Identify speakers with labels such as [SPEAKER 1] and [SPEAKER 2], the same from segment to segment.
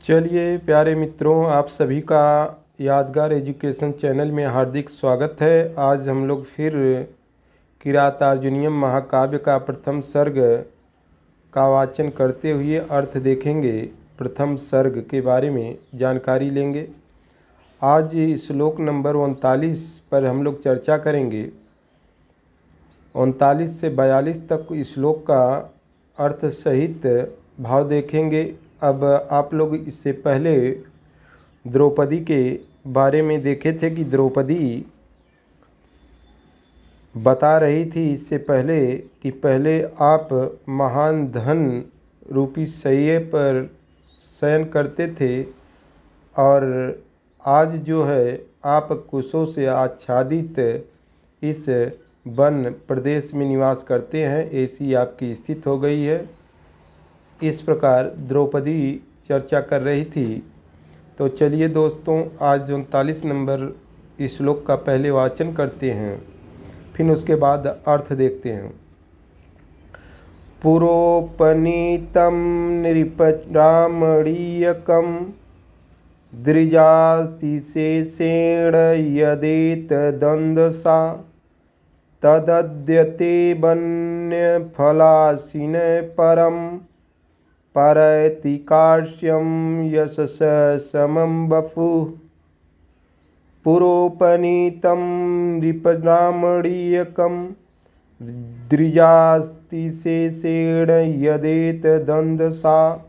[SPEAKER 1] चलिए प्यारे मित्रों, आप सभी का यादगार एजुकेशन चैनल में हार्दिक स्वागत है। आज हम लोग फिर किरातार्जुनीयम महाकाव्य का प्रथम सर्ग का वाचन करते हुए अर्थ देखेंगे। प्रथम सर्ग के बारे में जानकारी लेंगे। आज श्लोक नंबर 39 पर हम लोग चर्चा करेंगे। 39 से 42 तक श्लोक का अर्थ सहित भाव देखेंगे। अब आप लोग इससे पहले द्रौपदी के बारे में देखे थे कि द्रौपदी बता रही थी इससे पहले कि पहले आप महान धन रूपी शैये पर शयन करते थे और आज जो है आप कुशों से आच्छादित इस वन प्रदेश में निवास करते हैं, ऐसी आपकी स्थिति हो गई है। इस प्रकार द्रौपदी चर्चा कर रही थी। तो चलिए दोस्तों, आज 39 नंबर श्लोक का पहले वाचन करते हैं, फिर उसके बाद अर्थ देखते हैं। पुरोपनीतं नृपरामणीयकं दृजातिशेषेण यदेत दन्दसा तदद्यते वन्यफलासीन परम् परैति कार्ष्यं यशस समं वपुः। पुरोपनीतं नृपरामणीयकं दृजातिशेषेण यदेत दन्दसा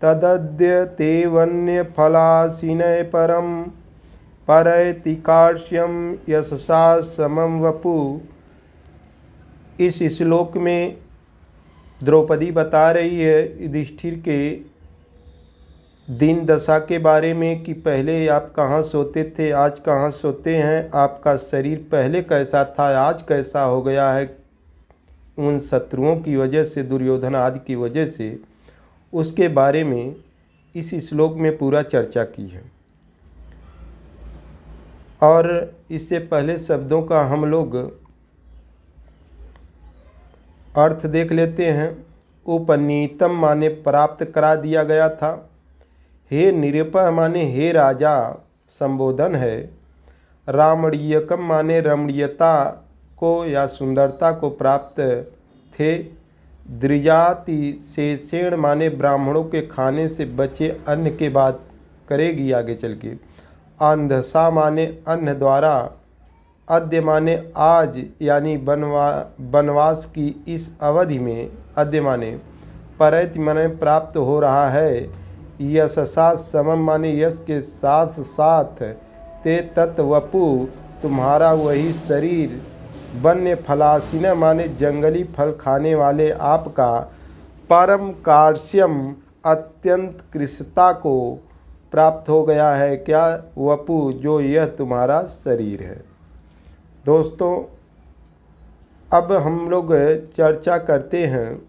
[SPEAKER 1] तदद्यते वन्यफलासीन परं परैति कार्ष्यं यशसा समं वपुः। इस श्लोक में द्रौपदी बता रही है युधिष्ठिर के दीन दशा के बारे में कि पहले आप कहाँ सोते थे, आज कहाँ सोते हैं। आपका शरीर पहले कैसा था, आज कैसा हो गया है उन शत्रुओं की वजह से, दुर्योधन आदि की वजह से। उसके बारे में इस श्लोक में पूरा चर्चा की है। और इससे पहले शब्दों का हम लोग अर्थ देख लेते हैं। उपनीतम माने प्राप्त करा दिया गया था। हे निरपः माने हे राजा संबोधन है। रामणीयकम माने रमणीयता को या सुंदरता को प्राप्त थे। दृजातिशेषेण माने ब्राह्मणों के खाने से बचे अन्न के बाद करेगी आगे चल के। अंधसा माने अन्न द्वारा। अद्य माने आज, यानी वनवास की इस अवधि में। अद्य माने परैति माने प्राप्त हो रहा है। यशसा समम माने यश के साथ साथ। ते तत् वपु तुम्हारा वही शरीर। वन्य फलासीन माने जंगली फल खाने वाले आपका। परम कार्ष्यम अत्यंत कृशता को प्राप्त हो गया है। क्या? वपु, जो यह तुम्हारा शरीर है। दोस्तों, अब हम लोग चर्चा करते हैं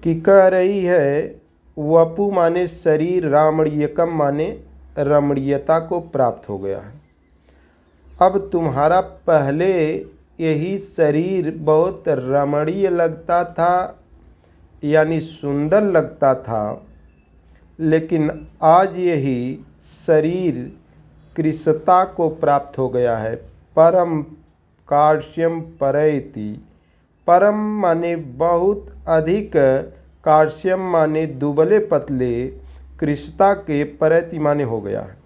[SPEAKER 1] कि कह रही है वपु माने शरीर, रामणीयकम माने रमणीयता को प्राप्त हो गया है। अब तुम्हारा पहले यही शरीर बहुत रमणीय लगता था, यानी सुंदर लगता था, लेकिन आज यही शरीर कृशता को प्राप्त हो गया है। परम कार्ष्यम परैति। परम माने बहुत अधिक, कार्ष्यम माने दुबले पतले, कृशता के परैति माने हो गया है।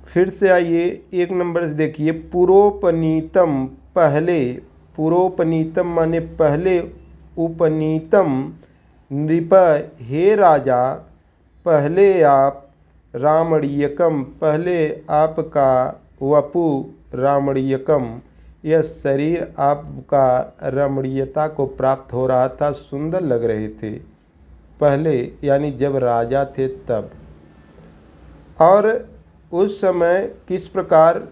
[SPEAKER 1] फिर से आइए एक नंबर से देखिए। पुरोपनीतम पहले। पुरोपनीतम माने पहले। उपनीतम नृप हे राजा पहले आप। रामणीयकम पहले आपका। वपु रामणीयकम यह शरीर आपका रमणीयता को प्राप्त हो रहा था, सुंदर लग रहे थे पहले, यानी जब राजा थे तब। और उस समय किस प्रकार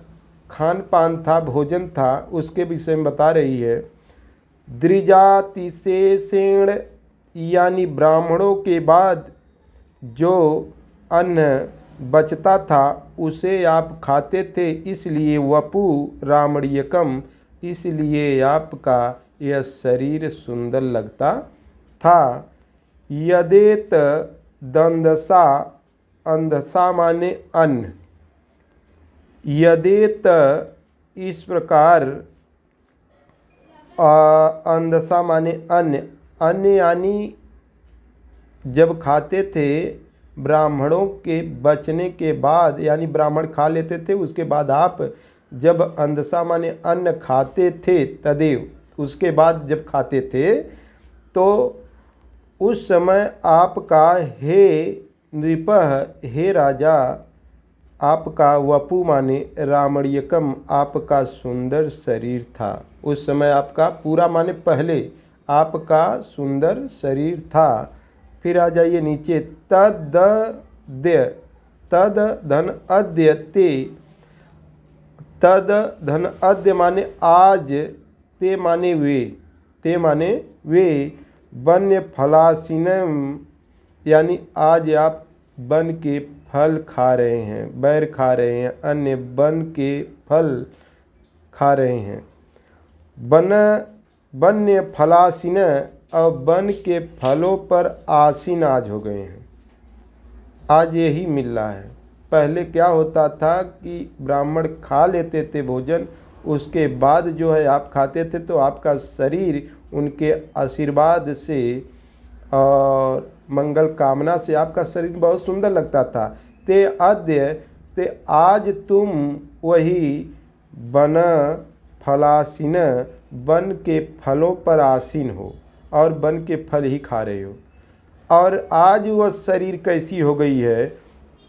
[SPEAKER 1] खान पान था, भोजन था, उसके विषय में बता रही है। दृजातिशेषेण यानी ब्राह्मणों के बाद जो अन्न बचता था उसे आप खाते थे, इसलिए वपु रामणीयकम, इसलिए आपका यह शरीर सुंदर लगता था। यदेत दंदसा, अंधसा माने अन्न, यदेत इस प्रकार, अंधसा माने अन्न, अन्न यानी जब खाते थे ब्राह्मणों के बचने के बाद, यानी ब्राह्मण खा लेते थे उसके बाद आप जब अंधसा माने अन्न खाते थे, तदेव उसके बाद जब खाते थे तो उस समय आपका हे नृपः, हे राजा, आपका वपु माने रामणीयकम, आपका सुंदर शरीर था। उस समय आपका पूरा माने पहले आपका सुंदर शरीर था। फिर आ जाइए नीचे, तद्य, तद धन अद्य ते, तद धन अद्य माने आज, ते माने वे, ते माने वे, वन्य फलासीनम यानी आज आप वन के फल खा रहे हैं, बैर खा रहे हैं, अन्य वन के फल खा रहे हैं। वन्य फलासीन, और वन के फलों पर आसीन आज हो गए हैं, आज यही मिल रहा है। पहले क्या होता था कि ब्राह्मण खा लेते थे भोजन, उसके बाद जो है आप खाते थे तो आपका शरीर उनके आशीर्वाद से और मंगल कामना से आपका शरीर बहुत सुंदर लगता था। ते अद्य, ते आज तुम वही वन फलासीन, वन के फलों पर आसीन हो और वन के फल ही खा रहे हो। और आज वह शरीर कैसी हो गई है,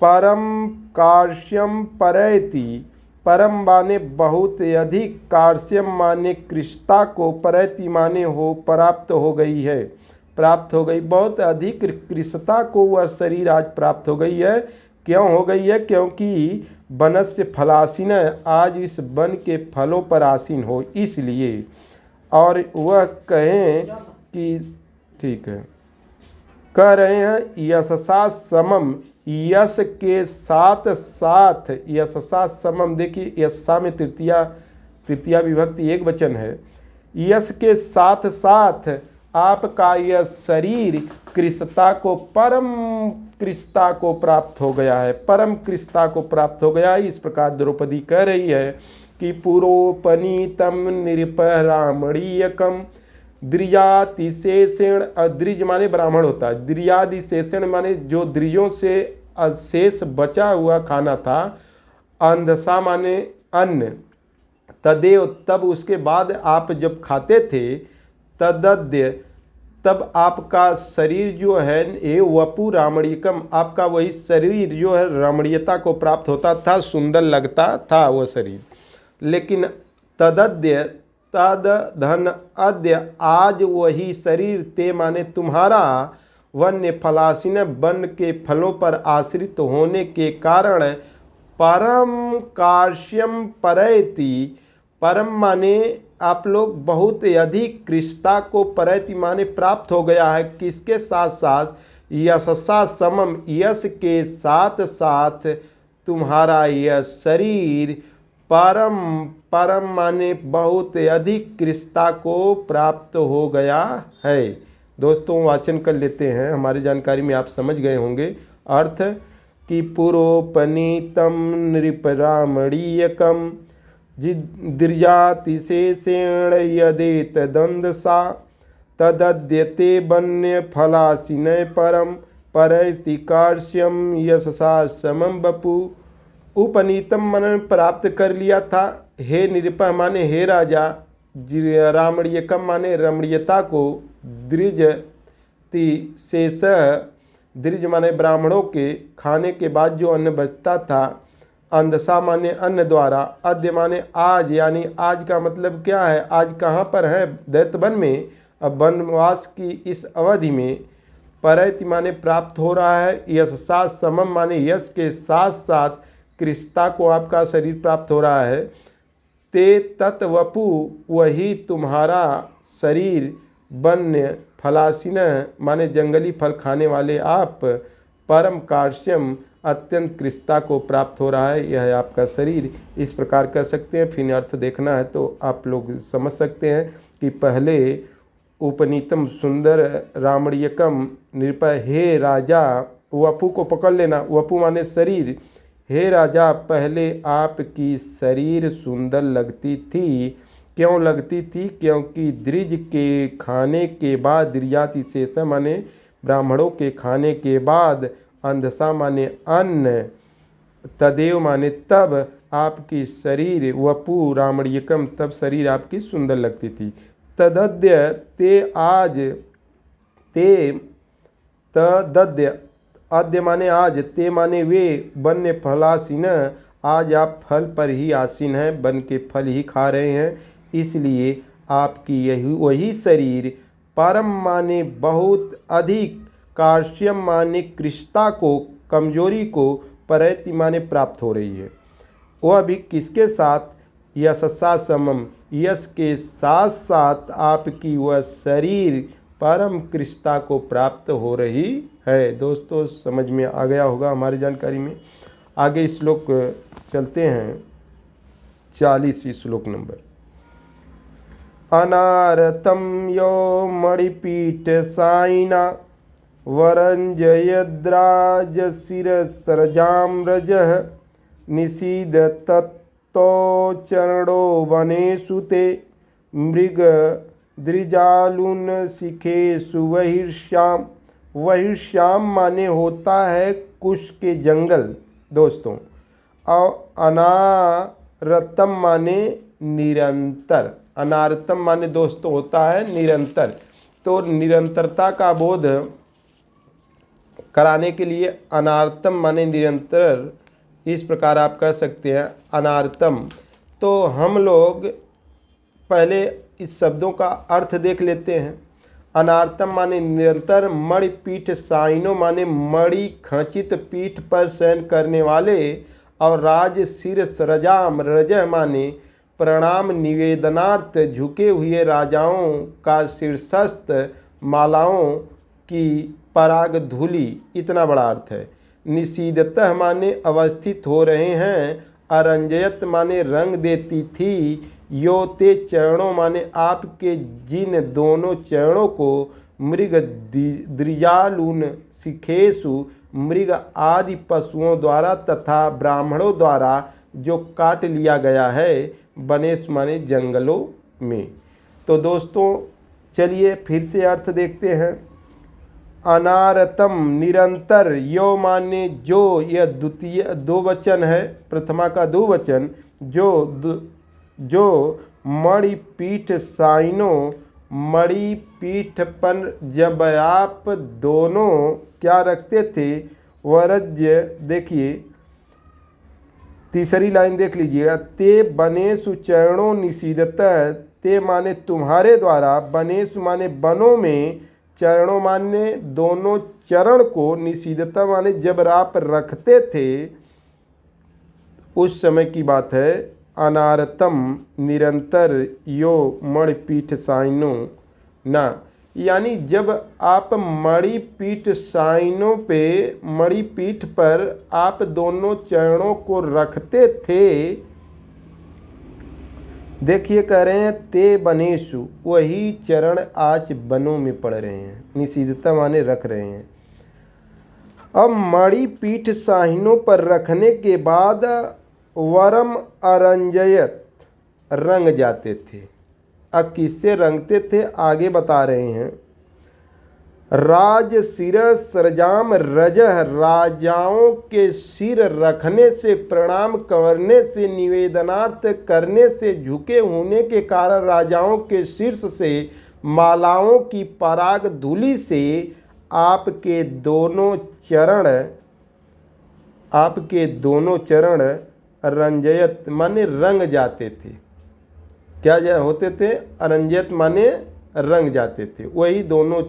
[SPEAKER 1] परम कार्श्यम परैति, परम माने बहुत अधिक, कार्श्यम माने कृष्णता को, परैति माने हो प्राप्त हो गई है, प्राप्त हो गई, बहुत अधिक कृष्णता को वह शरीर आज प्राप्त हो गई है। क्यों हो गई है? क्योंकि वनस्य फलासीन, आज इस वन के फलों पर आसीन हो, इसलिए। और वह कहें कि ठीक है, कह रहे हैं यशसा समम, यश के साथ साथ, यशसा समम, देखिए यशसा में तृतीया विभक्ति एक वचन है, यश के साथ साथ आपका यह शरीर कृष्णता को, परम कृष्णता को प्राप्त हो गया है, परम कृष्णता को प्राप्त हो गया है। इस प्रकार द्रौपदी कह रही है कि पुरोपनीतम निरपह रामणीयकम, द्रियातिशेषेण, द्रिज माने ब्राह्मण होता है, द्रियादिशेषण माने जो द्रियों से अशेष बचा हुआ खाना था, अंधसा माने अन्न, तदेव तब उसके बाद आप जब खाते थे, तदद्य तब आपका शरीर जो है ये वपु रामणीयकम, आपका वही शरीर जो है रमणीयता को प्राप्त होता था, सुंदर लगता था वह शरीर। लेकिन तदद्य, तद धन अद्य, आज वही शरीर, ते माने तुम्हारा, वन्य फलासीन, वन के फलों पर आश्रित होने के कारण, परम कार्श्यम परैति, परम माने आप लोग बहुत अधिक कृष्णता को, परैति माने प्राप्त हो गया है, किसके साथ साथ, यशसा समम, यश के साथ साथ तुम्हारा यह शरीर परम, परम माने बहुत अधिक कृष्णता को प्राप्त हो गया है। दोस्तों वाचन कर लेते हैं, हमारी जानकारी में आप समझ गए होंगे अर्थ कि पुरोपनीतम नृपरामणीयकम जिद्रियातिशेषेण यदेत दंदसा, तदद्यते वन्य फलासीनय परम, परैस्ति कार्श्यम यशसा समम बपु। उपनीतम मन प्राप्त कर लिया था, हे निरपह माने हे राजा, रामणीयकम माने रमणीयता को, द्रिजति शेष, द्रिज माने ब्राह्मणों के खाने के बाद जो अन्न बचता था, अंधसा माने अन्न द्वारा, अद्य माने आज, यानी आज का मतलब क्या है, आज कहाँ पर है, दैत्यवन में। अब वनवास की इस अवधि में परैति माने प्राप्त हो रहा है, यश साथ समम माने यश के साथ साथ कृष्णता को आपका शरीर प्राप्त हो रहा है। ते तत्वपु, वही तुम्हारा शरीर, वन्य फलासीन माने जंगली फल खाने वाले आप, परम कार्श्यम अत्यंत कृष्णता को प्राप्त हो रहा है, यह है आपका शरीर। इस प्रकार कह सकते हैं। फिर अर्थ देखना है तो आप लोग समझ सकते हैं कि पहले उपनीतम सुंदर रामणीयकम नृपय। हे राजा, वपु को पकड़ लेना, वपु माने शरीर। हे राजा, पहले आपकी शरीर सुंदर लगती थी। क्यों लगती थी? क्योंकि द्विज के खाने के बाद, द्विजाति शेष माने ब्राह्मणों के खाने के बाद, अंधसा माने अन्न, तदेव माने तब, आपकी शरीर वपु रामणीयकम, तब शरीर आपकी सुंदर लगती थी। तदद्य ते आज, ते तदद्य, आद्य माने आज, ते माने वे, वन्य फलासीन, आज आप फल पर ही आसीन हैं, वन के फल ही खा रहे हैं, इसलिए आपकी यही वही शरीर परम माने बहुत अधिक, कार्श्यम माने कृष्णता को, कमजोरी को, परैति माने प्राप्त हो रही है। वह भी किसके साथ? यशसा समम, यश के साथ साथ आपकी वह शरीर परम कृष्णता को प्राप्त हो रही है। दोस्तों समझ में आ गया होगा हमारी जानकारी में। आगे श्लोक चलते हैं, 40 श्लोक नंबर। अनारतम यो मणिपीठ साइना वरंजयद्राज शिर सरजाम रजः निषीद तत्तो चरणो वनेषु ते मृग द्रिजालुन शिखेषु वहिर्श्याम। वहिर्श्याम माने होता है कुश के जंगल दोस्तों, और अनारतम माने निरंतर। अनारतम माने दोस्तों होता है निरंतर। तो निरंतरता का बोध कराने के लिए अनारतम माने निरंतर, इस प्रकार आप कह सकते हैं अनारतम। तो हम लोग पहले इस शब्दों का अर्थ देख लेते हैं। अनारतम माने निरंतर, मणि पीठ साइनो माने मणि खचित पीठ पर शयन करने वाले, और राज सिर सरजाम, रजह माने प्रणाम निवेदनार्थ झुके हुए राजाओं का शीर्षस्थ मालाओं की पराग धूलि, इतना बड़ा अर्थ है। निषीदतः माने अवस्थित हो रहे हैं, अरंजयत माने रंग देती थी, यो ते चरणों माने आपके जिन दोनों चरणों को, मृग द्रिजालून शिखेषु, मृग आदि पशुओं द्वारा तथा ब्राह्मणों द्वारा जो काट लिया गया है, वनेश माने जंगलों में। तो दोस्तों चलिए फिर से अर्थ देखते हैं। अनारतम निरंतर, यो माने जो, यह द्वितीय दो वचन है, प्रथमा का दो वचन, जो मणि पीठ साइनो, मणि पीठ पर जब आप दोनों क्या रखते थे? वरज्य, देखिए तीसरी लाइन देख लीजिएगा। ते बनेषु चरणों निषीदतः, ते माने तुम्हारे द्वारा, बनेषु माने बनों में, चरणों माने दोनों चरण को, निषीदता माने जब आप रखते थे उस समय की बात है। अनारतम निरंतर यो मणिपीठ साइनो ना, यानी जब आप मणिपीठ साइनों पे, मणिपीठ पर आप दोनों चरणों को रखते थे। देखिए कह रहे हैं ते बनेशु, वही चरण आज बनों में पड़ रहे हैं, निषिद्धता माने रख रहे हैं। अब मणिपीठ साहिनों पर रखने के बाद वरम अरंजयत, रंग जाते थे। अब किससे रंगते थे आगे बता रहे हैं। राज सिर सरजाम रजह, राजाओं के सिर रखने से, प्रणाम करने से, निवेदनार्थ करने से, झुके होने के कारण राजाओं के शीर्ष से मालाओं की पराग धूलि से आपके दोनों चरण रंजयत माने रंग जाते थे। क्या होते थे? अरंजयत माने रंग जाते थे। वही दोनों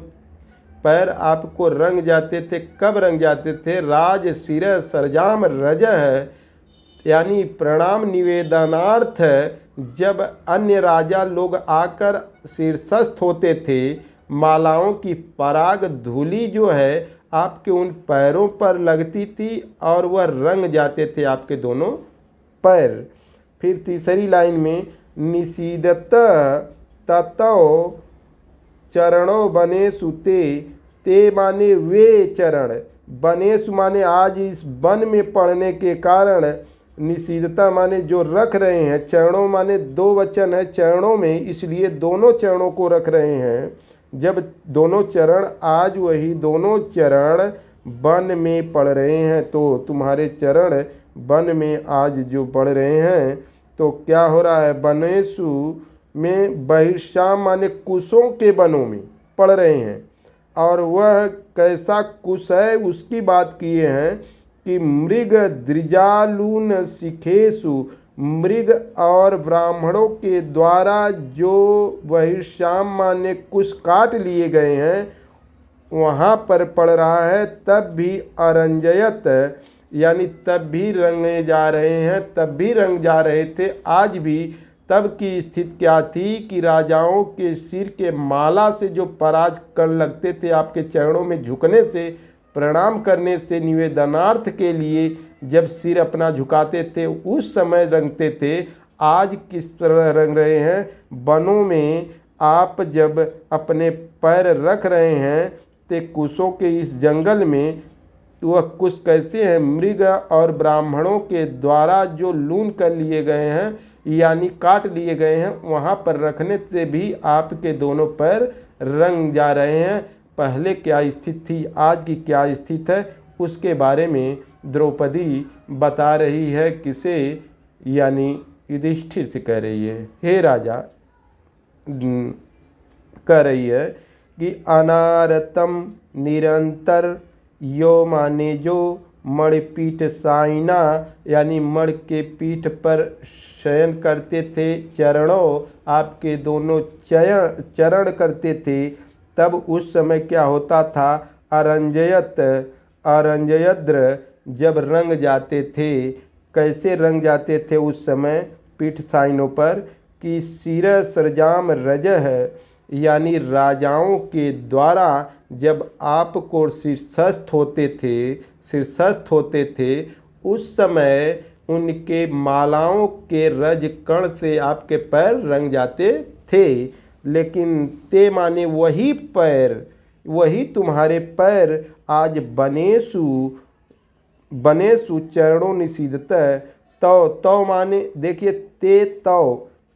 [SPEAKER 1] पैर आपको रंग जाते थे। कब रंग जाते थे? राज सिर सरजाम रजह, यानी प्रणाम निवेदनार्थ जब अन्य राजा लोग आकर शीर्षस्थ होते थे, मालाओं की पराग धूलि जो है आपके उन पैरों पर लगती थी और वह रंग जाते थे आपके दोनों पैर। फिर तीसरी लाइन में निषीदत ततो चरणों बनेषु ते, ते माने वे चरण, बनेषु माने आज इस वन में पड़ने के कारण, निषिद्धता माने जो रख रहे हैं, चरणों माने दो वचन है चरणों में, इसलिए दोनों चरणों को रख रहे हैं। जब दोनों चरण, आज वही दोनों चरण वन में पड़ रहे हैं, तो तुम्हारे चरण वन में आज जो पड़ रहे हैं, तो क्या हो रहा है, बनेषु में बहिर्श्याम माने कुशों के वनों में पड़ रहे हैं। और वह कैसा कुश है उसकी बात किए हैं कि मृग द्विजालून शिखेषु, मृग और ब्राह्मणों के द्वारा जो बहिर्श्याम माने कुश काट लिए गए हैं वहाँ पर पड़ रहा है। तब भी अरंजयत यानी तब भी रंगे जा रहे हैं, तब भी रंग जा रहे थे। आज भी तब की स्थिति क्या थी कि राजाओं के सिर के माला से जो पराज कर लगते थे, आपके चरणों में झुकने से, प्रणाम करने से, निवेदनार्थ के लिए जब सिर अपना झुकाते थे उस समय रंगते थे। आज किस तरह रंग रहे हैं, वनों में आप जब अपने पैर रख रहे हैं ते कुशों के इस जंगल में, वह कुश कैसे हैं, मृग और ब्राह्मणों के द्वारा जो लून कर लिए गए हैं यानी काट लिए गए हैं, वहाँ पर रखने से भी आपके दोनों पैर रंग जा रहे हैं। पहले क्या स्थिति थी, आज की क्या स्थिति है, उसके बारे में द्रौपदी बता रही है। किसे, यानी युधिष्ठिर से कह रही है, हे राजा, कह रही है कि अनारतम निरंतर यो माने जो मणिपीठ साइना, यानी मण के पीठ पर शयन करते थे, चरणों आपके दोनों चरण करते थे। तब उस समय क्या होता था, अरंजयद्र जब रंग जाते थे। कैसे रंग जाते थे उस समय पीठ साइनों पर, कि सिर सरजाम रज है, यानी राजाओं के द्वारा जब आपको शीर्षस्थ होते थे उस समय उनके मालाओं के रज कण से आपके पैर रंग जाते थे। लेकिन ते माने वही पैर, वही तुम्हारे पैर आज बनेषु चरणों निषिद्धत। तो माने देखिए,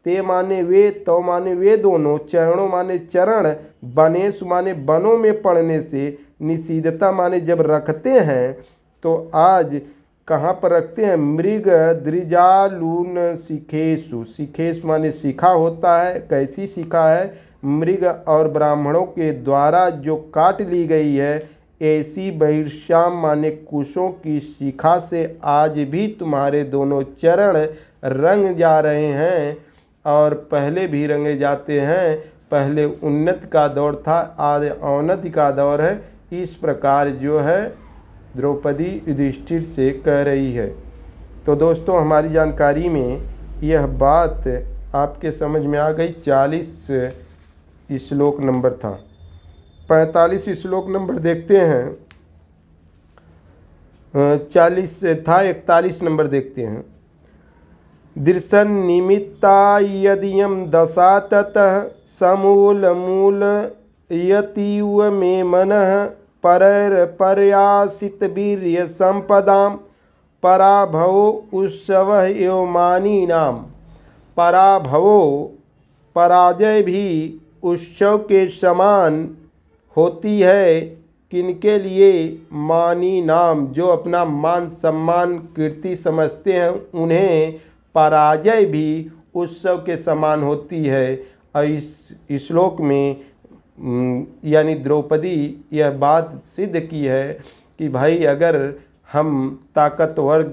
[SPEAKER 1] ते माने वे, तो माने वे दोनों, चरणों माने चरण, बनेषु माने वनों में पड़ने से, निषिद्धता माने जब रखते हैं तो आज कहाँ पर रखते हैं, मृग द्विजालून शिखेषु, शिखेषु माने शिखा होता है, कैसी शिखा है, मृग और ब्राह्मणों के द्वारा जो काट ली गई है, ऐसी बहिर्श्याम माने कुशों की शिखा से आज भी तुम्हारे दोनों चरण रंग जा रहे हैं। और पहले भी रंगे जाते हैं, पहले उन्नति का दौर था, आज अवनति का दौर है। इस प्रकार जो है द्रौपदी युधिष्ठिर से कह रही है। तो दोस्तों, हमारी जानकारी में यह बात आपके समझ में आ गई। 40 श्लोक नंबर था, 45 श्लोक नंबर देखते हैं। 40 था, 41 नंबर देखते हैं। दृशन निमित्ता यदियम दशा ततः समूल मूल यतीव मे मनः परर पर्यासित वीर्य संपदाम पराभवो उत्सव एव मानी नाम। पराभवो पराजय भी उत्सव के समान होती है। किनके लिए, मानी नाम, जो अपना मान सम्मान कीर्ति समझते हैं, उन्हें पराजय भी उत्सव के समान होती है। और इस श्लोक में यानी द्रौपदी यह बात सिद्ध की है कि भाई अगर हम ताकतवर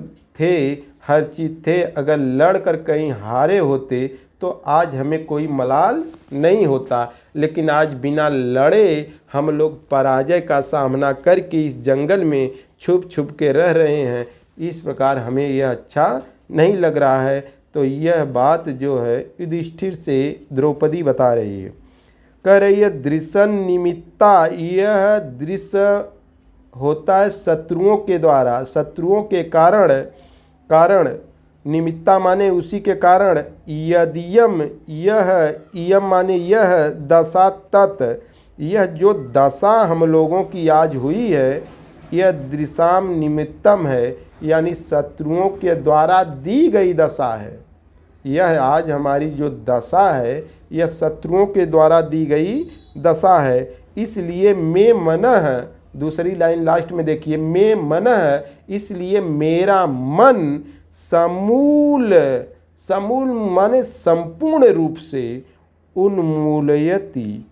[SPEAKER 1] थे, हर चीज़ थे, अगर लड़ कर कहीं हारे होते तो आज हमें कोई मलाल नहीं होता। लेकिन आज बिना लड़े हम लोग पराजय का सामना करके इस जंगल में छुप छुप के रह रहे हैं। इस प्रकार हमें यह अच्छा नहीं लग रहा है। तो यह बात जो है युधिष्ठिर से द्रौपदी बता रही है, कह रही है दृशन निमित्ता। यह दृश्य होता है शत्रुओं के द्वारा, शत्रुओं के कारण निमित्ता माने उसी के कारण। यदियम, यह, इयम माने यह, दशा तत्, यह जो दशा हम लोगों की आज हुई है, यह दृशाम निमित्तम है, यानी शत्रुओं के द्वारा दी गई दशा है। यह आज हमारी जो दशा है, यह शत्रुओं के द्वारा दी गई दशा है। इसलिए मैं मनः, दूसरी लाइन लास्ट में देखिए, मैं मनः, इसलिए मेरा मन समूल, समूल माने संपूर्ण रूप से, उन्मूलयति,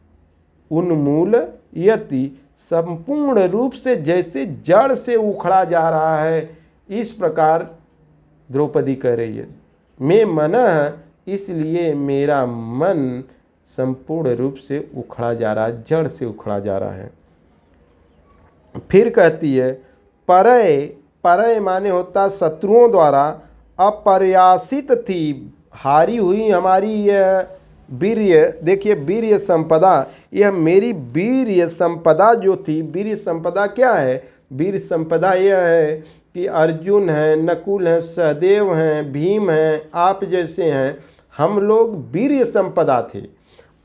[SPEAKER 1] उन्मूलयति, संपूर्ण रूप से जैसे जड़ से उखड़ा जा रहा है, इस प्रकार द्रौपदी कह रही है, मैं मनः, इसलिए मेरा मन संपूर्ण रूप से उखड़ा जा रहा है, जड़ से उखड़ा जा रहा है। फिर कहती है परय, परय माने होता शत्रुओं द्वारा अपर्यासित थी, हारी हुई हमारी यह वीर्य, देखिए वीर्य संपदा, यह मेरी वीर्य संपदा जो थी, वीर्य संपदा क्या है? वीर संपदा यह है कि अर्जुन हैं, नकुल हैं, सहदेव हैं, भीम हैं, आप जैसे हैं, हम लोग वीर्य संपदा थे।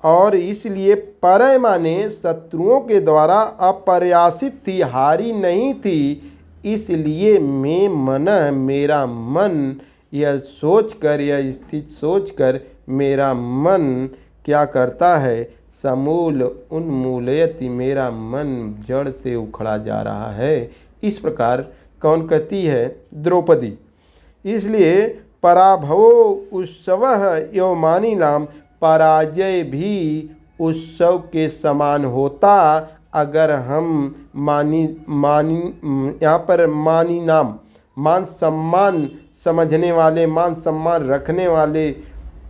[SPEAKER 1] और इसलिए परय माने शत्रुओं के द्वारा अपर्यासित थी, हारी नहीं थी। इसलिए मैं मन, मेरा मन, यह सोचकर, यह स्थिति सोचकर मेरा मन क्या करता है? समूल उन्मूलयति, मेरा मन जड़ से उखड़ा जा रहा है। इस प्रकार कौन कहती है? द्रौपदी। इसलिए पराभवो उत्सवः यवमानी नाम, पराजय भी उत्सव के समान होता अगर हम यहाँ पर मानी नाम, मान सम्मान समझने वाले, मान सम्मान रखने वाले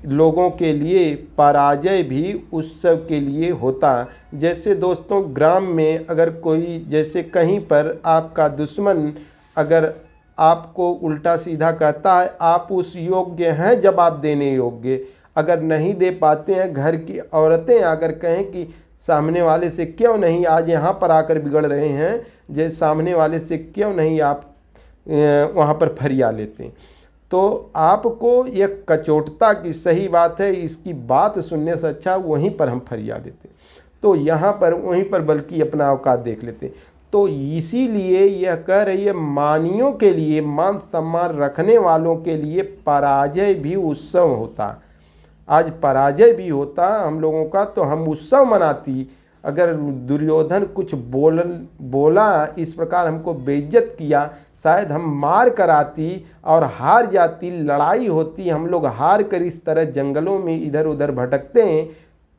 [SPEAKER 1] लोगों के लिए पराजय भी उत्सव के लिए होता। जैसे दोस्तों ग्राम में अगर कोई, जैसे कहीं पर आपका दुश्मन अगर आपको उल्टा सीधा कहता है, आप उस योग्य हैं जवाब देने योग्य, अगर नहीं दे पाते हैं, घर की औरतें अगर कहें कि सामने वाले से क्यों नहीं आज यहाँ पर आकर बिगड़ रहे हैं, जैसे सामने वाले से क्यों नहीं आप वहाँ पर फरिया लेते हैं, तो आपको यह कचोटता की सही बात है, इसकी बात सुनने से अच्छा वहीं पर हम फरिया लेते, तो यहाँ पर वहीं पर बल्कि अपना औकात देख लेते। तो इसीलिए यह कह रही है मानियों के लिए, मान सम्मान रखने वालों के लिए पराजय भी उत्सव होता। आज पराजय भी होता हम लोगों का तो हम उत्सव मनाती। अगर दुर्योधन कुछ बोला इस प्रकार हमको बेइज्जत किया, शायद हम मार कराती और हार जाती, लड़ाई होती, हम लोग हार कर इस तरह जंगलों में इधर उधर भटकते हैं,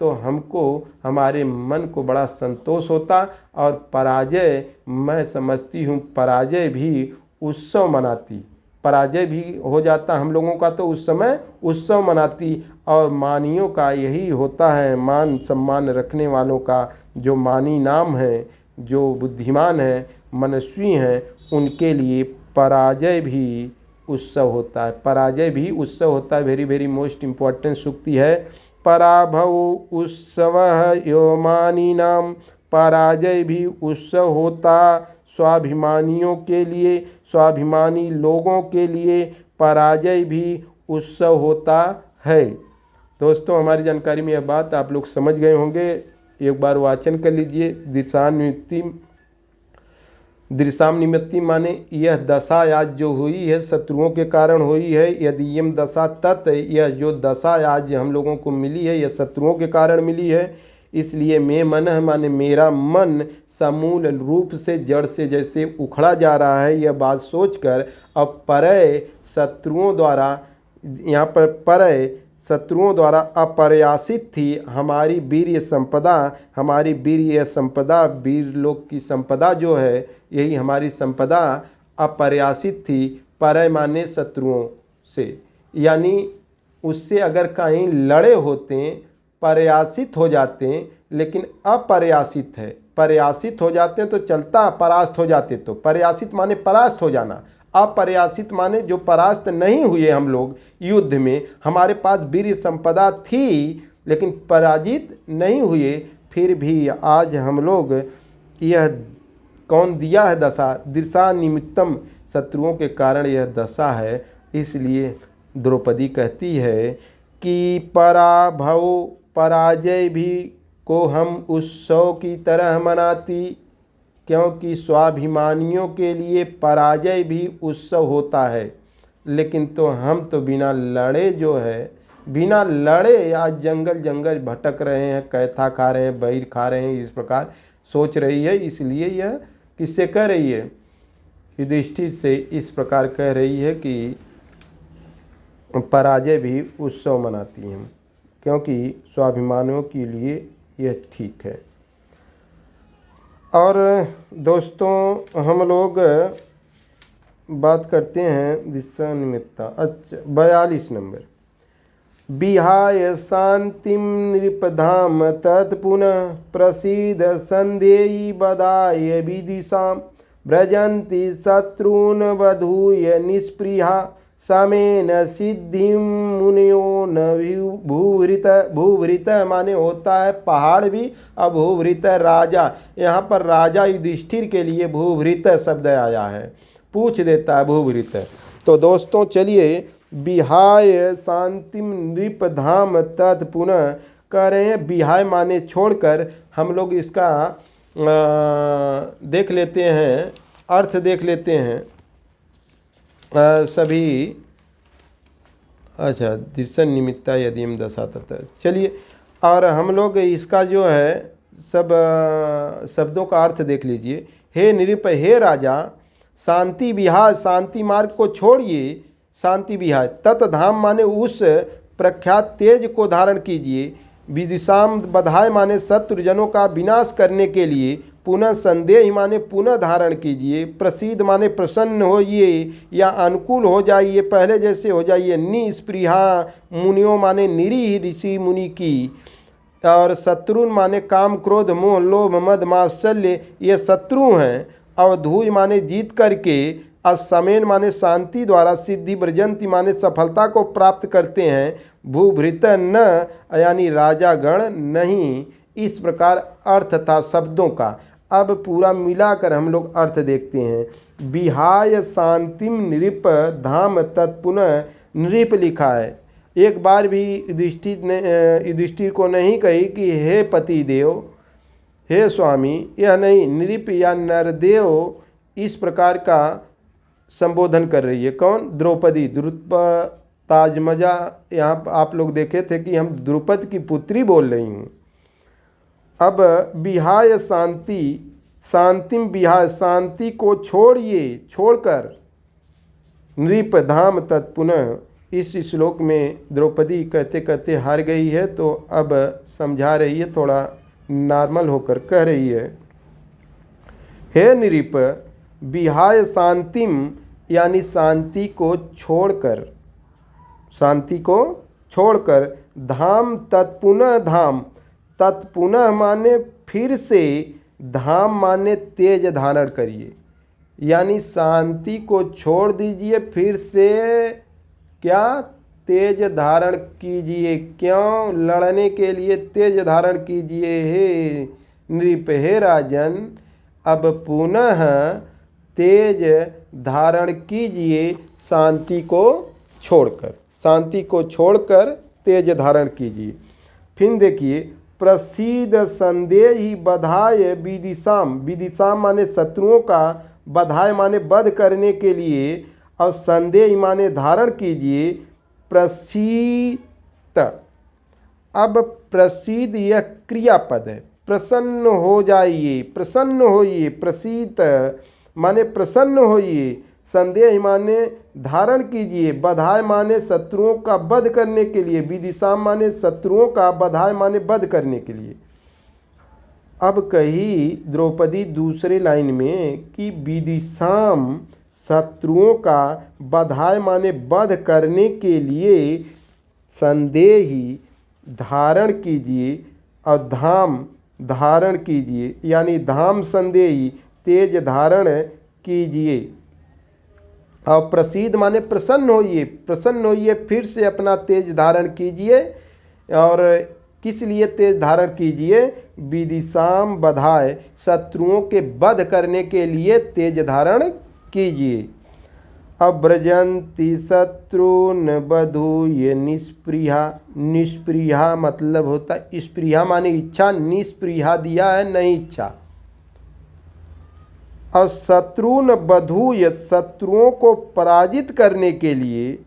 [SPEAKER 1] तो हमको हमारे मन को बड़ा संतोष होता। और पराजय मैं समझती हूँ, पराजय भी उत्सव मनाती, पराजय भी हो जाता हम लोगों का तो उस समय उत्सव मनाती। और मानियों का यही होता है, मान सम्मान रखने वालों का, जो मानी नाम है, जो बुद्धिमान है, मनस्वी हैं, उनके लिए पराजय भी उत्सव होता है, पराजय भी उत्सव होता है। वेरी वेरी मोस्ट इम्पॉर्टेंट सूक्ति है, पराभव उत्सव योमानी नाम, पराजय भी उत्सव होता स्वाभिमानियों के लिए, स्वाभिमानी लोगों के लिए पराजय भी उत्सव होता है। दोस्तों हमारी जानकारी में यह बात आप लोग समझ गए होंगे, एक बार वाचन कर लीजिए। दृशाम निमित्ति माने यह दशा आज जो हुई है शत्रुओं के कारण हुई है। यदि यम दशा तत्, यह जो दशा आज हम लोगों को मिली है यह शत्रुओं के कारण मिली है। इसलिए मैं मन माने मेरा मन समूल रूप से जड़ से जैसे उखड़ा जा रहा है, यह बात सोचकर अब परय शत्रुओं द्वारा, यहाँ पर परय शत्रुओं द्वारा अपर्यासित थी हमारी वीर्य संपदा, हमारी वीर्य संपदा, वीर लोक की संपदा जो है यही हमारी संपदा अपर्यासित थी। परय माने शत्रुओं से, यानी उससे अगर कहीं लड़े होते पर्यासित हो जाते, लेकिन अपर्यासित है, पर्यासित हो जाते तो चलता, परास्त हो जाते तो, पर्यासित माने परास्त हो जाना, अपर्यासित माने जो परास्त नहीं हुए हम लोग युद्ध में, हमारे पास वीर संपदा थी लेकिन पराजित नहीं हुए, फिर भी आज हम लोग यह कौन दिया है दशा, दृशा निमित्तम, शत्रुओं के कारण यह दशा है। इसलिए द्रौपदी कहती है कि पराभव, पराजय भी को हम उत्सव की तरह मनाती, क्योंकि स्वाभिमानियों के लिए पराजय भी उत्सव होता है। लेकिन तो हम तो बिना लड़े जो है, बिना लड़े आज जंगल जंगल भटक रहे हैं, कैथा खा रहे हैं, बहीर खा रहे हैं, इस प्रकार सोच रही है। इसलिए यह किससे कह रही है? युधिष्ठिर से इस प्रकार कह रही है कि पराजय भी उत्सव मनाती हैं, क्योंकि स्वाभिमानियों के लिए यह ठीक है। और दोस्तों हम लोग बात करते हैं दिशा निमित्ता। अच्छा 42 नंबर। विहाय शांतिम नृपधाम तत्पुनः प्रसीद संदेयी बदाय विदिशाम व्रजन्ति शत्रून् वधूय निष्पृहा समेन सिद्धिं मुनियो न भूभृत। भूभृत माने होता है पहाड़ भी, और भूभृत राजा। यहाँ पर राजा युधिष्ठिर के लिए भूभृत शब्द आया है, पूछ देता है भूभृत। तो दोस्तों चलिए, विहाय शांतिम नृपधाम तत् पुनः कह रहे हैं। विहाय माने छोड़कर, हम लोग इसका देख लेते हैं, अर्थ देख लेते हैं सभी। अच्छा दिशन निमित्ता यदि दशा तथा। चलिए, और हम लोग इसका जो है सब शब्दों का अर्थ देख लीजिए। हे नृप, हे राजा, शांति विहाय, शांति मार्ग को छोड़िए। शांति विहाय तत्धाम माने उस प्रख्यात तेज को धारण कीजिए। विदिशाम बधाय माने शत्रुजनों का विनाश करने के लिए। पुनः संदेह माने पुनः धारण कीजिए। प्रसिद्ध माने प्रसन्न होइए या अनुकूल हो जाइए, पहले जैसे हो जाइए। निस्पृहा मुनियों माने निरीह ऋषि मुनि की। और शत्रुन माने काम क्रोध मोह लोभ मद मात्सल्य, ये शत्रु हैं। अवधूय माने जीत करके। असमेन माने शांति द्वारा। सिद्धि व्रजंती माने सफलता को प्राप्त करते हैं। भूभृत न यानी राजागण नहीं। इस प्रकार अर्थ था शब्दों का। अब पूरा मिलाकर हम लोग अर्थ देखते हैं। विहाय शांतिम नृप धाम तत्पुनः। नृप लिखा है, एक बार भी युधिष्ठिर को नहीं कही कि हे पति देव, हे स्वामी, यह नहीं। नृप या नरदेव इस प्रकार का संबोधन कर रही है। कौन? द्रौपदी। ताजमजा यहाँ आप लोग देखे थे कि हम द्रुपद की पुत्री बोल रही हूँ। अब विहाय शांति, शांतिम विहाय, शांति को छोड़िए, छोड़कर। नृप धाम तत्पुनः, इस श्लोक में द्रौपदी कहते कहते हार गई है, तो अब समझा रही है, थोड़ा नॉर्मल होकर कह रही है। हे नृप, विहाय शांतिम यानी शांति को छोड़कर, शांति को छोड़कर। धाम तत्पुनः, धाम तत्पुनः माने फिर से, धाम माने तेज धारण करिए। यानी शांति को छोड़ दीजिए, फिर से क्या? तेज धारण कीजिए। क्यों? लड़ने के लिए तेज धारण कीजिए। हे नृप, हे राजन, अब पुनः तेज धारण कीजिए, शांति को छोड़कर। शांति को छोड़कर तेज धारण कीजिए। फिर देखिए, प्रसिद्ध संदेही बधाय विदिशाम। विदिशाम माने शत्रुओं का, बधाय माने वध करने के लिए, और संदेह माने धारण कीजिए। प्रसीद, अब प्रसिद्ध यह क्रियापद है। प्रसन्न हो जाइए, प्रसन्न होइए। प्रसीद माने प्रसन्न होइए। संदेह माने धारण कीजिए। बधाय माने शत्रुओं का वध करने के लिए। विदिशाम माने शत्रुओं का, बधाय माने वध करने के लिए। अब कही द्रौपदी दूसरे लाइन में कि विदिशाम शत्रुओं का, बधाय माने वध करने के लिए। संदेही धारण कीजिए, और धाम धारण कीजिए, यानी धाम संदेही तेज धारण कीजिए। और प्रसिद्ध माने प्रसन्न होइए, प्रसन्न होइए, फिर से अपना तेज धारण कीजिए। और किस लिए तेज धारण कीजिए? विदिशाम बधाय, शत्रुओं के वध करने के लिए तेज धारण कीजिए। अव्रजंती शत्रुन बधू ये निष्प्रिया। निष्प्रिया मतलब होता है स्प्रिया माने इच्छा, निष्प्रिया दिया है नहीं इच्छा। और शत्रुन बधू ये शत्रुओं को पराजित करने के लिए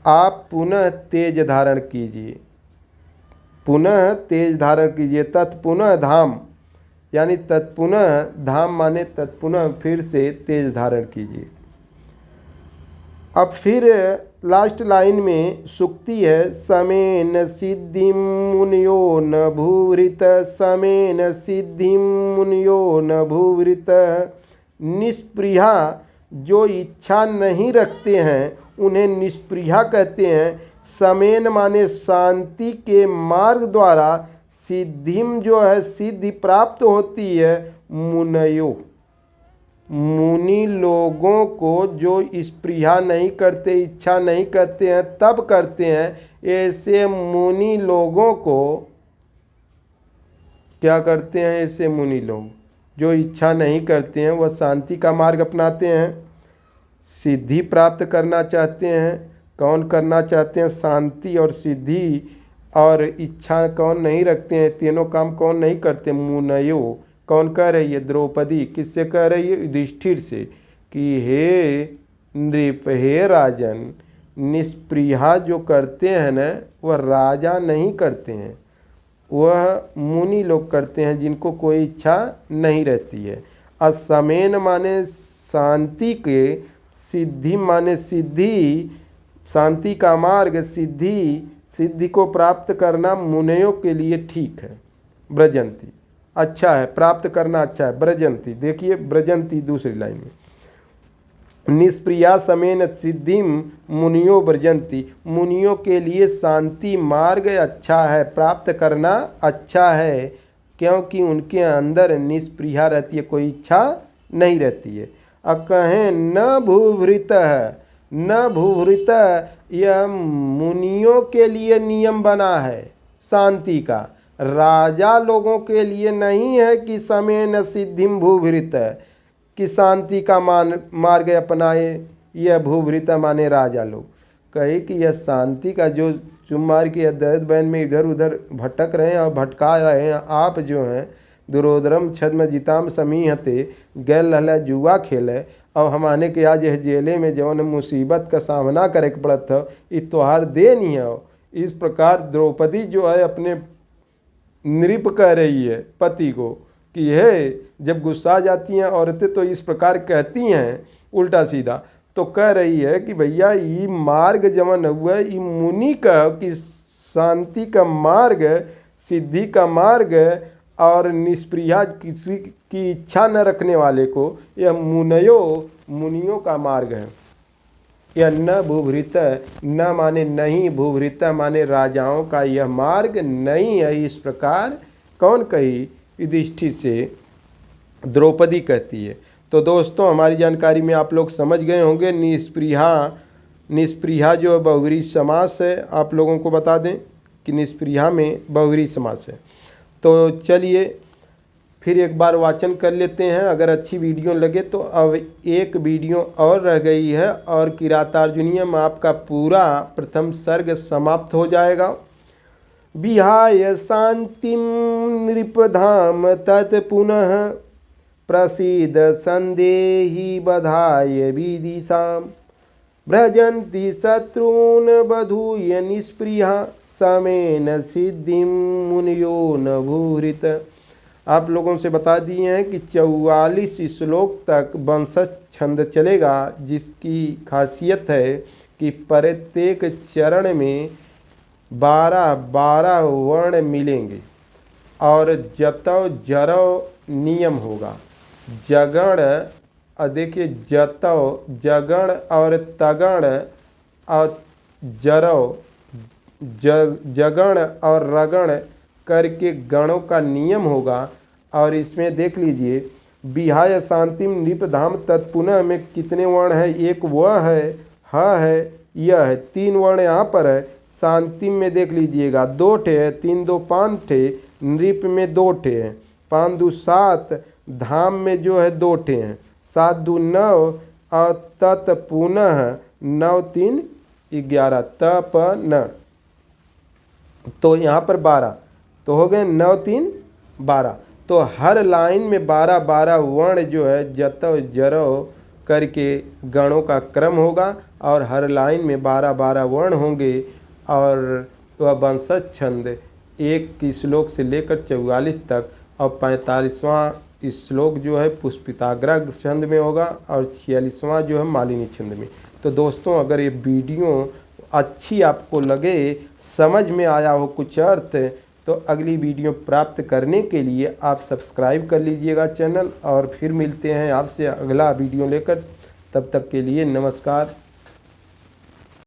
[SPEAKER 1] आप पुनः तेज धारण कीजिए। पुनः तेज धारण कीजिए। तत्पुनः धाम यानी तत्पुनः धाम माने तत्पुनः फिर से तेज धारण कीजिए। अब फिर लास्ट लाइन में सुक्ति है, समेन सिद्धिम मुनियो न भूवृत। समेन सिद्धिम मुनियो न भूवृत। निष्प्रिया जो इच्छा नहीं रखते हैं उन्हें निष्प्रिया कहते हैं। समेन माने शांति के मार्ग द्वारा सिद्धिम जो है सिद्धि प्राप्त होती है। मुनयो मुनि लोगों को जो स्पृहा नहीं करते, इच्छा नहीं करते हैं तब करते हैं। ऐसे मुनि लोगों को क्या करते हैं? ऐसे मुनि लोग जो इच्छा नहीं करते हैं वह शांति का मार्ग अपनाते हैं, सिद्धि प्राप्त करना चाहते हैं। कौन करना चाहते हैं? शांति और सिद्धि और इच्छा कौन नहीं रखते हैं? तीनों काम कौन नहीं करते? मुनयो। कौन कह रही है? द्रौपदी। किससे कह रही है? युधिष्ठिर से कि हे नृप, हे राजन, निष्प्रिया जो करते हैं न वह राजा नहीं करते हैं, वह मुनि लोग करते हैं जिनको कोई इच्छा नहीं रहती है। असमेन माने शांति के, सिद्धि माने सिद्धि, शांति का मार्ग, सिद्धि को प्राप्त करना मुनियों के लिए ठीक है। ब्रजंती अच्छा है, प्राप्त करना अच्छा है। ब्रजंती देखिए, ब्रजंती दूसरी लाइन में, निष्प्रिया समेन सिद्धिम मुनियो ब्रजंती। मुनियों के लिए शांति मार्ग अच्छा है, प्राप्त करना अच्छा है, क्योंकि उनके अंदर निष्प्रिया रहती है, कोई इच्छा नहीं रहती है। अब कहें न भूभृत है, न भूभृत, यह मुनियों के लिए नियम बना है शांति का, राजा लोगों के लिए नहीं है कि समेन सिद्धिम भूभृत, कि शांति का मार्ग अपनाए। यह भूभृत माने राजा लोग। कहे कि यह शांति का जो चुम्मार की दर्द बैन में इधर उधर भटक रहे हैं और भटका रहे हैं, आप जो हैं दुरोधरम छद्म जिताम समीहते, गैल लहला जुआ खेले और हम आने के आज यह जेले में जौन मुसीबत का सामना करे के पड़त हो, ये त्योहार दे नहीं हो। इस प्रकार द्रौपदी जो है अपने नृप कह रही है पति को कि है, जब गुस्सा जाती हैं औरतें तो इस प्रकार कहती हैं उल्टा सीधा, तो कह रही है कि भैया ये मार्ग जवन हुआ ये मुनि का, कि शांति का मार्ग, सिद्धि का मार्ग और निष्प्रिया किसी की इच्छा न रखने वाले को यह मुनियों का मार्ग है। यह न भूभृत, न माने नहीं, भूभृत माने राजाओं का यह मार्ग नहीं है। इस प्रकार कौन कही? युधिष्ठिर से द्रौपदी कहती है। तो दोस्तों हमारी जानकारी में आप लोग समझ गए होंगे। निष्प्रिया जो बहुव्रीहि समास है, आप लोगों को बता दें कि निष्प्रिया में बहुव्रीहि समास है। तो चलिए फिर एक बार वाचन कर लेते हैं। अगर अच्छी वीडियो लगे तो अब एक वीडियो और रह गई है और किरातार्जुनीयम आपका पूरा प्रथम सर्ग समाप्त हो जाएगा। विहाय शांतिम नृपधाम तत् पुनः प्रसीद संदेहि बधाय विदिशाम। भ्रजन्ति शत्रून् बधूय निष्प्रिया समेन सिद्धिम मुनियो न भूहृत। आप लोगों से बता दिए हैं कि 44 श्लोक तक वंशज छंद चलेगा, जिसकी खासियत है कि प्रत्येक चरण में 12 वर्ण मिलेंगे और जतव जरव नियम होगा। जगण, देखिए जतव, जगण और तगण और जरव, जगण और रगण करके गणों का नियम होगा। और इसमें देख लीजिए विहाय शांतिम नृपधाम तत्पुनः में कितने वर्ण हैं? एक वह है, ह है, यह है, 3 वर्ण यहाँ पर है। शांतिम में देख लीजिएगा 2 ठे है, 3 2 5 ठे, नृप में 2 ठे हैं, 5 2 7, धाम में जो है 2 ठे हैं, 7 2 9, और तत् पुनः 9 3 11 तपन, तो यहाँ पर 12, तो हो गए 9 3 12। तो हर लाइन में 12 12 वर्ण जो है जतो जरो करके गणों का क्रम होगा और हर लाइन में 12 12 वर्ण होंगे और वह वंशज छंद एक श्लोक से लेकर 44 तक और 45वां श्लोक जो है पुष्पिताग्रह छंद में होगा और 46वां जो है मालिनी छंद में। तो दोस्तों अगर ये वीडियो अच्छी आपको लगे, समझ में आया हो कुछ अर्थ, तो अगली वीडियो प्राप्त करने के लिए आप सब्सक्राइब कर लीजिएगा चैनल, और फिर मिलते हैं आपसे अगला वीडियो लेकर। तब तक के लिए नमस्कार।